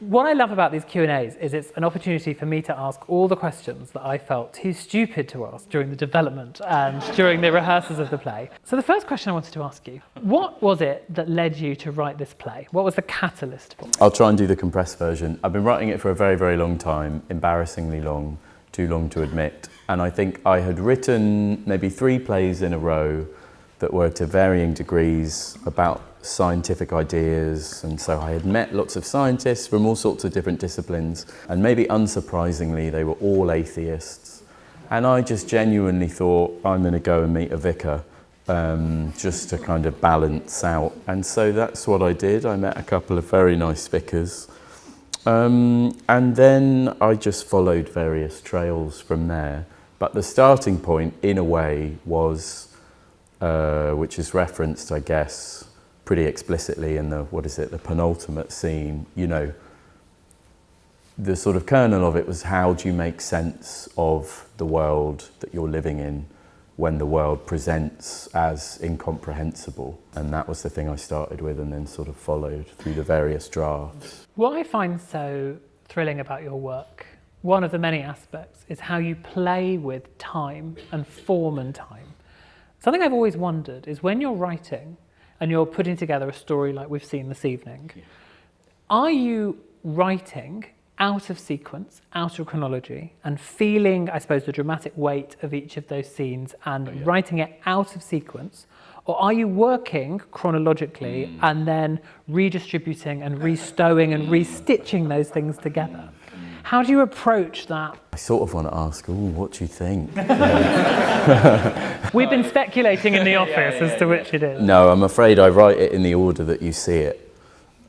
What I love about these Q&As is it's an opportunity for me to ask all the questions that I felt too stupid to ask during the development and during the rehearsals of the play. So the first question I wanted to ask you, what was it that led you to write this play? What was the catalyst for it? I'll try and do the compressed version. I've been writing it for a very, very long time, embarrassingly long, too long to admit. And I think I had written maybe 3 plays in a row that were to varying degrees about scientific ideas, and so I had met lots of scientists from all sorts of different disciplines, and maybe unsurprisingly they were all atheists, and I just genuinely thought I'm going to go and meet a vicar just to kind of balance out, and so that's what I did. I met a couple of very nice vicars, and then I just followed various trails from there, but the starting point in a way was which is referenced, I guess, pretty explicitly in the penultimate scene, you know, the sort of kernel of it was, how do you make sense of the world that you're living in when the world presents as incomprehensible? And that was the thing I started with and then sort of followed through the various drafts. What I find so thrilling about your work, one of the many aspects, is how you play with time and form and time. Something I've always wondered is when you're writing and you're putting together a story like we've seen this evening, are you writing out of sequence, out of chronology, and feeling, I suppose, the dramatic weight of each of those scenes and writing it out of sequence? Or are you working chronologically and then redistributing and restowing and restitching those things together? How do you approach that? I sort of want to ask, what do you think? We've been speculating in the office as to which it is. No, I'm afraid I write it in the order that you see it.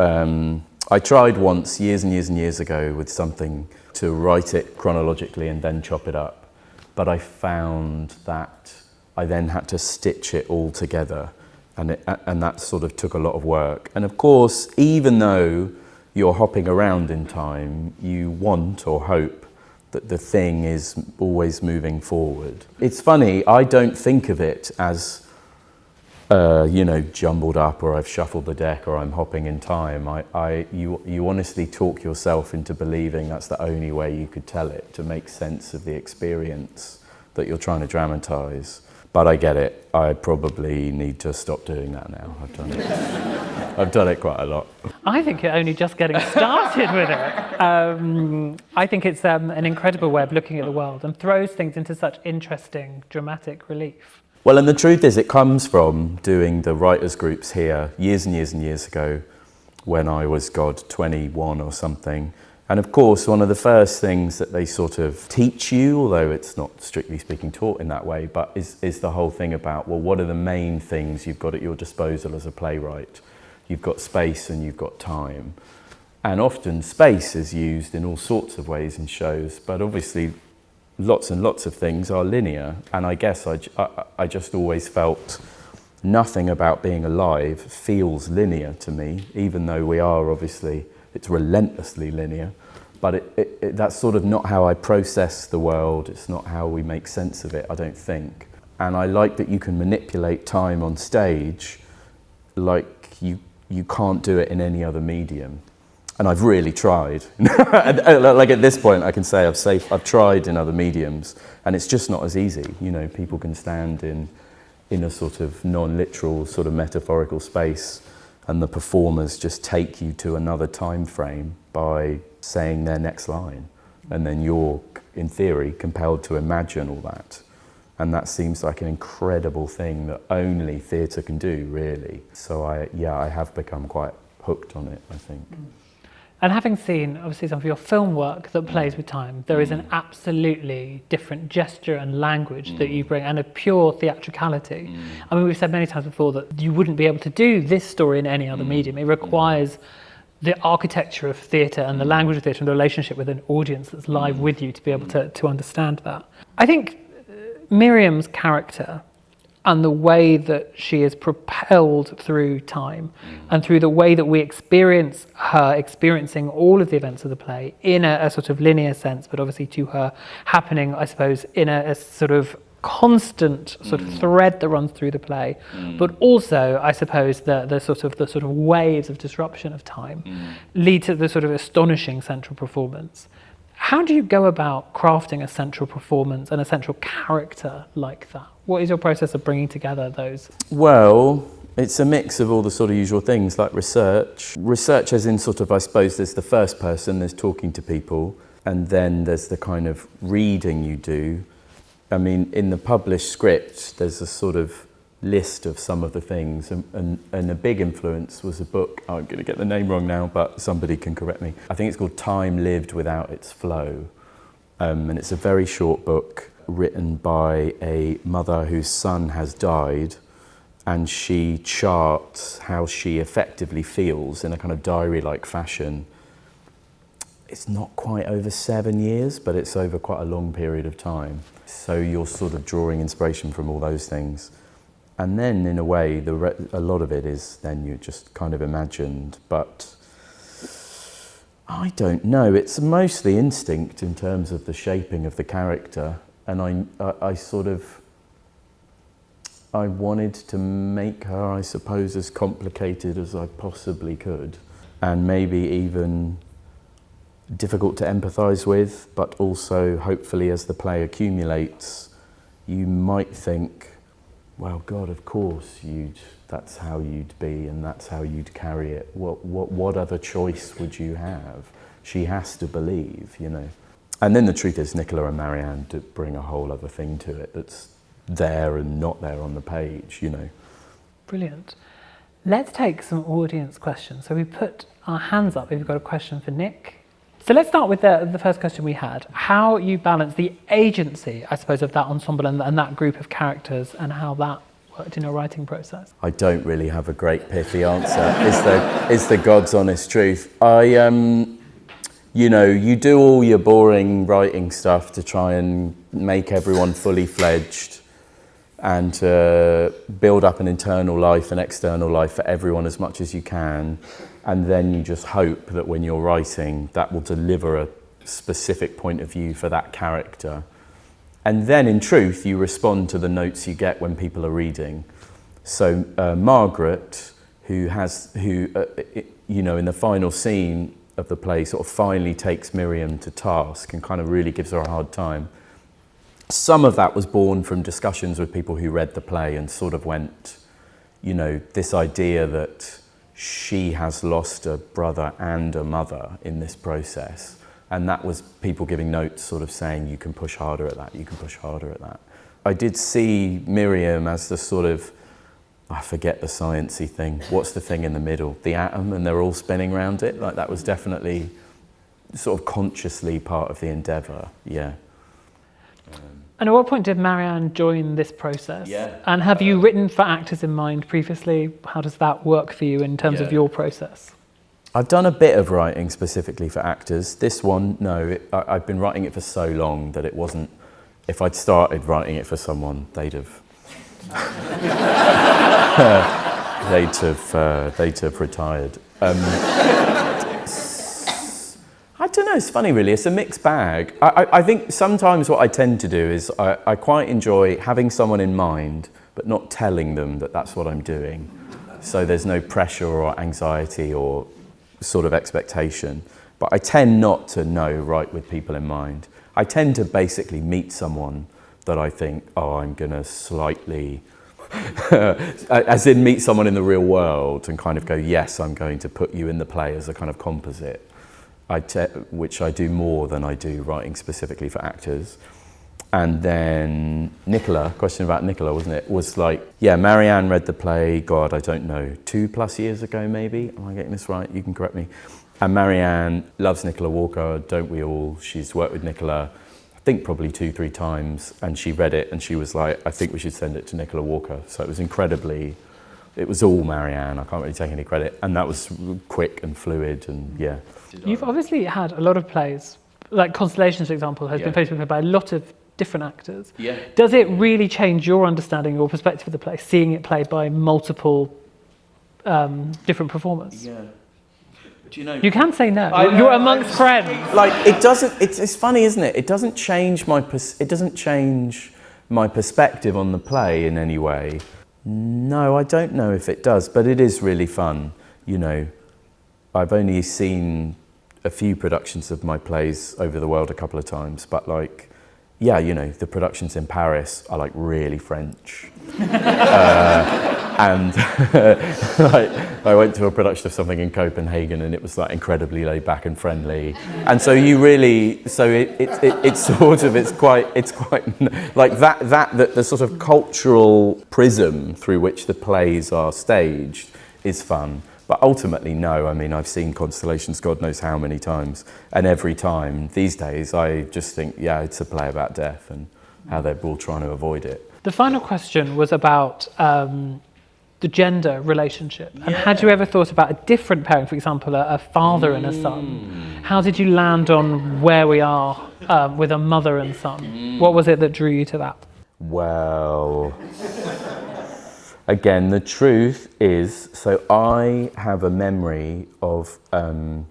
I tried once, years and years and years ago, with something to write it chronologically and then chop it up. But I found that I then had to stitch it all together, and that sort of took a lot of work. And of course, even though you're hopping around in time, you want or hope that the thing is always moving forward. It's funny, I don't think of it as, jumbled up, or I've shuffled the deck, or I'm hopping in time. You honestly talk yourself into believing that's the only way you could tell it, to make sense of the experience that you're trying to dramatize. But I get it. I probably need to stop doing that now. I've done it quite a lot. I think you're only just getting started with it. I think it's an incredible way of looking at the world and throws things into such interesting, dramatic relief. Well, and the truth is, it comes from doing the writers' groups here years and years and years ago when I was, 21 or something. And of course, one of the first things that they sort of teach you, although it's not strictly speaking taught in that way, but is the whole thing about, well, what are the main things you've got at your disposal as a playwright? You've got space and you've got time. And often space is used in all sorts of ways in shows, but obviously lots and lots of things are linear. And I guess I just always felt nothing about being alive feels linear to me, even though we are obviously, it's relentlessly linear, but that's sort of not how I process the world. It's not how we make sense of it, I don't think. And I like that you can manipulate time on stage like you can't do it in any other medium. And I've really tried. Like at this point, I can say I've tried in other mediums, and it's just not as easy. You know, people can stand in a sort of non-literal, sort of metaphorical space, and the performers just take you to another time frame by saying their next line. And then you're, in theory, compelled to imagine all that. And that seems like an incredible thing that only theatre can do, really. So I have become quite hooked on it, I think. And having seen, obviously, some of your film work that plays with time, there is an absolutely different gesture and language that you bring, and a pure theatricality. I mean, we've said many times before that you wouldn't be able to do this story in any other medium. It requires the architecture of theatre and the language of theatre and the relationship with an audience that's live with you to be able to understand that. I think Miriam's character and the way that she is propelled through time and through the way that we experience her experiencing all of the events of the play in a sort of linear sense, but obviously to her happening, I suppose, in a sort of constant sort of thread that runs through the play, but also, I suppose, the sort of waves of disruption of time lead to the sort of astonishing central performance. How do you go about crafting a central performance and a central character like that? What is your process of bringing together those? Well, it's a mix of all the sort of usual things like research. Research as in sort of, I suppose, there's the first person, there's talking to people, and then there's the kind of reading you do. I mean, in the published script, there's a sort of list of some of the things, and a big influence was a book, I'm going to get the name wrong now, but somebody can correct me. I think it's called Time Lived Without Its Flow, and it's a very short book written by a mother whose son has died, and she charts how she effectively feels in a kind of diary-like fashion. It's not quite over 7 years, but it's over quite a long period of time. So you're sort of drawing inspiration from all those things. And then, in a way, a lot of it is then you just kind of imagined. But I don't know. It's mostly instinct in terms of the shaping of the character. And I wanted to make her, I suppose, as complicated as I possibly could. And maybe even difficult to empathise with, but also, hopefully, as the play accumulates, you might think, well, God, of course, that's how you'd be and that's how you'd carry it. What other choice would you have? She has to believe, you know. And then the truth is, Nicola and Marianne bring a whole other thing to it that's there and not there on the page, you know. Brilliant. Let's take some audience questions. So we put our hands up if you've got a question for Nick. So let's start with the first question we had. How you balance the agency, I suppose, of that ensemble and that group of characters, and how that worked in your writing process? I don't really have a great pithy answer. It's the God's honest truth. You know, you do all your boring writing stuff to try and make everyone fully fledged and to build up an internal life and external life for everyone as much as you can. And then you just hope that when you're writing, that will deliver a specific point of view for that character. And then, in truth, you respond to the notes you get when people are reading. So Margaret, who you know, in the final scene of the play, sort of finally takes Miriam to task and kind of really gives her a hard time. Some of that was born from discussions with people who read the play and sort of went, you know, this idea that she has lost a brother and a mother in this process. And that was people giving notes sort of saying, you can push harder at that, you can push harder at that. I did see Miriam as the sort of, I forget the sciencey thing, what's the thing in the middle? The atom, and they're all spinning around it. Like that was definitely sort of consciously part of the endeavour, yeah. And at what point did Marianne join this process? Yeah. And have you written for actors in mind previously? How does that work for you in terms of your process? I've done a bit of writing specifically for actors. This one, no, I've been writing it for so long that it wasn't, if I'd started writing it for someone, they'd have retired. I don't know, it's funny really, it's a mixed bag. I think sometimes what I tend to do is I quite enjoy having someone in mind but not telling them that that's what I'm doing. So there's no pressure or anxiety or sort of expectation. But I tend not to write with people in mind. I tend to basically meet someone that I think, oh, I'm going to slightly, as in meet someone in the real world and kind of go, yes, I'm going to put you in the play as a kind of composite. Which I do more than I do writing specifically for actors. And then Nicola, question about Nicola, wasn't it? Was like, yeah, Marianne read the play, God, I don't know, 2+ years ago maybe? Am I getting this right? You can correct me. And Marianne loves Nicola Walker, don't we all? She's worked with Nicola, I think probably 2-3 times, and she read it and she was like, I think we should send it to Nicola Walker. So it was incredibly, it was all Marianne, I can't really take any credit. And that was quick and fluid and yeah. You've obviously had a lot of plays, like Constellations, for example, has been played by a lot of different actors. Yeah. Does it really change your understanding or perspective of the play, seeing it played by multiple different performers? Yeah. Do you know? You can say no. You're amongst friends. Like it doesn't. It's funny, isn't it? It doesn't change my perspective on the play in any way. No, I don't know if it does, but it is really fun. You know, I've only seen a few productions of my plays over the world a couple of times, but like, yeah, you know, the productions in Paris are like really French. And like, I went to a production of something in Copenhagen and it was like incredibly laid back and friendly. And so you really, so it's sort of, it's quite like that the sort of cultural prism through which the plays are staged is fun. But ultimately, no, I mean, I've seen Constellations God knows how many times. And every time these days, I just think, yeah, it's a play about death and how they're all trying to avoid it. The final question was about the gender relationship. And had you ever thought about a different pairing, for example, a father and a son? How did you land on where we are with a mother and son? What was it that drew you to that? Well, again, the truth is, so I have a memory of a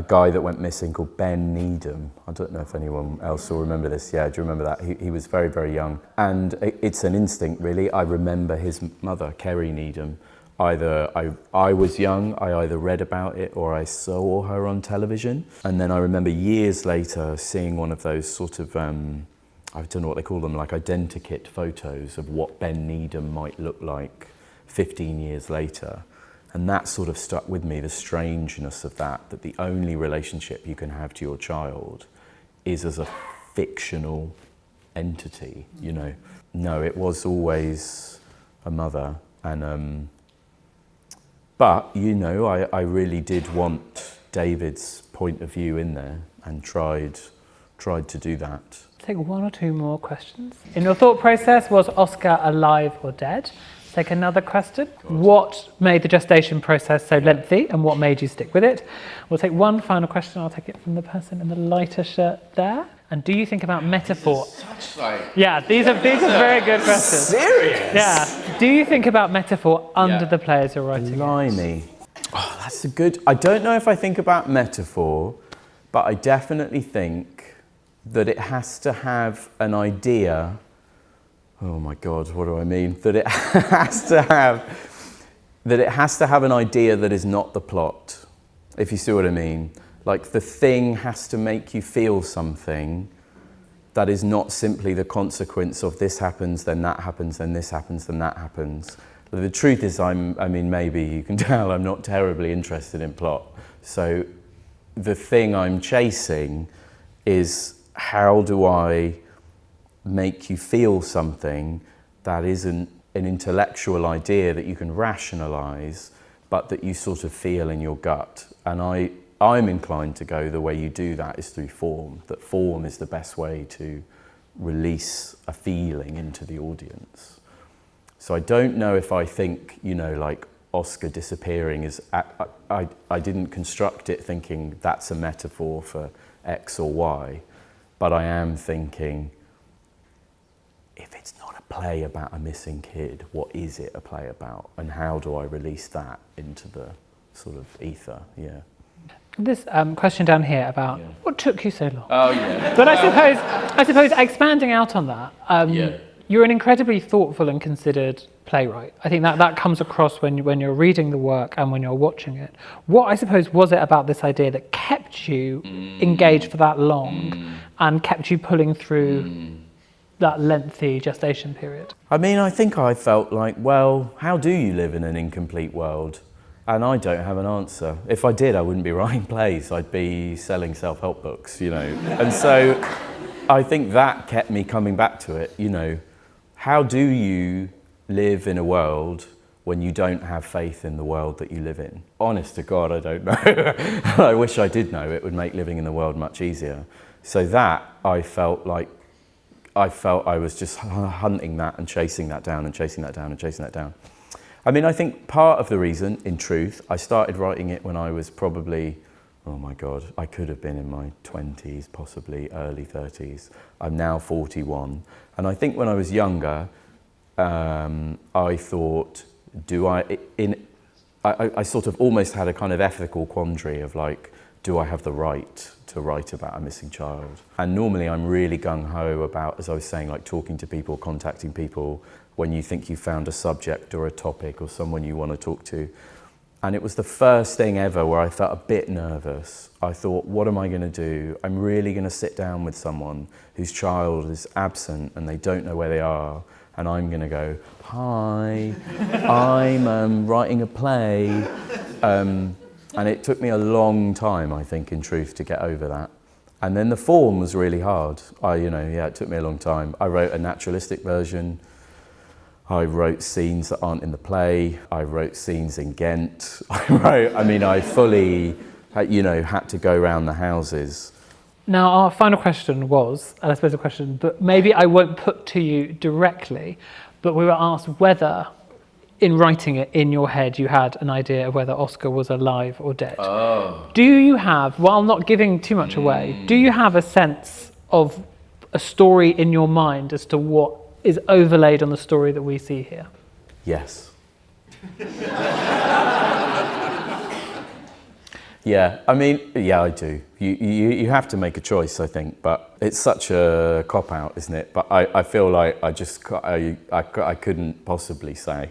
guy that went missing called Ben Needham. I don't know if anyone else will remember this. Yeah, do you remember that? He was very, very young. And it's an instinct, really. I remember his mother, Kerry Needham. Either I was young, I either read about it or I saw her on television. And then I remember years later seeing one of those sort of, I don't know what they call them, like identikit photos of what Ben Needham might look like 15 years later. And that sort of stuck with me, the strangeness of that the only relationship you can have to your child is as a fictional entity, you know. No, it was always a mother. And but, you know, I really did want David's point of view in there and tried to do that. Take one or two more questions. In your thought process, was Oscar alive or dead? Take another question. What made the gestation process so lengthy and what made you stick with it? We'll take one final question. I'll take it from the person in the lighter shirt there. And do you think about metaphor? Yeah, these are very good questions. Serious? Yeah. Do you think about metaphor under the play as you're writing it? Blimey. Oh, that's a good... I don't know if I think about metaphor, but I definitely think that it has to have an idea. Oh my God, what do I mean? That it has to have an idea that is not the plot, if you see what I mean. Like the thing has to make you feel something that is not simply the consequence of this happens, then that happens, then this happens, then that happens. But the truth is, I mean, maybe you can tell I'm not terribly interested in plot. So the thing I'm chasing is, how do I make you feel something that isn't an intellectual idea that you can rationalize, but that you sort of feel in your gut. And I'm inclined to go the way you do that is through form, that form is the best way to release a feeling into the audience. So I don't know if I think, you know, like Oscar disappearing is, I didn't construct it thinking that's a metaphor for X or Y, but I am thinking, if it's not a play about a missing kid, what is it a play about? And how do I release that into the sort of ether? Yeah. This question down here about what took you so long? Oh, yeah. But I suppose expanding out on that, you're an incredibly thoughtful and considered playwright. I think that comes across when you're reading the work and when you're watching it. What, I suppose, was it about this idea that kept you engaged for that long and kept you pulling through that lengthy gestation period? I mean, I think I felt like, well, how do you live in an incomplete world? And I don't have an answer. If I did, I wouldn't be writing plays. I'd be selling self-help books, you know. And so I think that kept me coming back to it, you know. How do you live in a world when you don't have faith in the world that you live in? Honest to God, I don't know. I wish I did know. It would make living in the world much easier. So that, I felt I was just hunting that and chasing that down and chasing that down and chasing that down. I mean, I think part of the reason, in truth, I started writing it when I was probably, oh my God, I could have been in my 20s, possibly early 30s. I'm now 41. And I think when I was younger, I thought, I sort of almost had a kind of ethical quandary of like, do I have the right to write about a missing child? And normally I'm really gung-ho about, as I was saying, like talking to people, contacting people when you think you found a subject or a topic or someone you want to talk to. And it was the first thing ever where I felt a bit nervous. I thought, what am I going to do? I'm really going to sit down with someone whose child is absent and they don't know where they are. And I'm going to go, hi, I'm writing a play. And it took me a long time, I think, in truth, to get over that. And then the form was really hard. It took me a long time. I wrote a naturalistic version. I wrote scenes that aren't in the play. I wrote scenes in Ghent. I fully, had to go around the houses. Now, our final question was, and I suppose a question that maybe I won't put to you directly, but we were asked whether, in writing it in your head, you had an idea of whether Oscar was alive or dead. Oh. Do you have, while not giving too much away, do you have a sense of a story in your mind as to what is overlaid on the story that we see here? Yes. Yeah, I do. You have to make a choice, I think, but it's such a cop-out, isn't it? But I feel like I couldn't possibly say.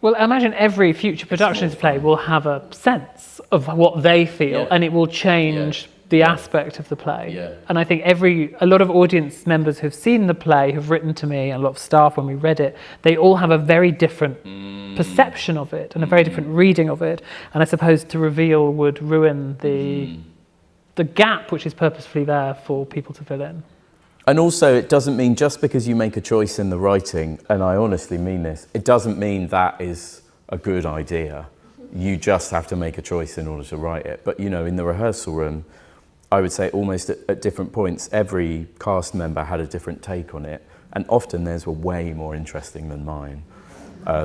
Well, I imagine every future Productions play will have a sense of what they feel, and it will change the aspect of the play. Yeah. And I think a lot of audience members who've seen the play have written to me, and a lot of staff when we read it, they all have a very different perception of it and a very different reading of it. And I suppose to reveal would ruin the gap which is purposefully there for people to fill in. And also, it doesn't mean just because you make a choice in the writing, and I honestly mean this, it doesn't mean that is a good idea. You just have to make a choice in order to write it. But, in the rehearsal room, I would say almost at different points, every cast member had a different take on it. And often theirs were way more interesting than mine.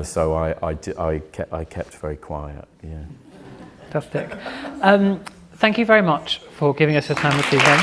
So I kept very quiet, yeah. Fantastic. Thank you very much for giving us your time this evening.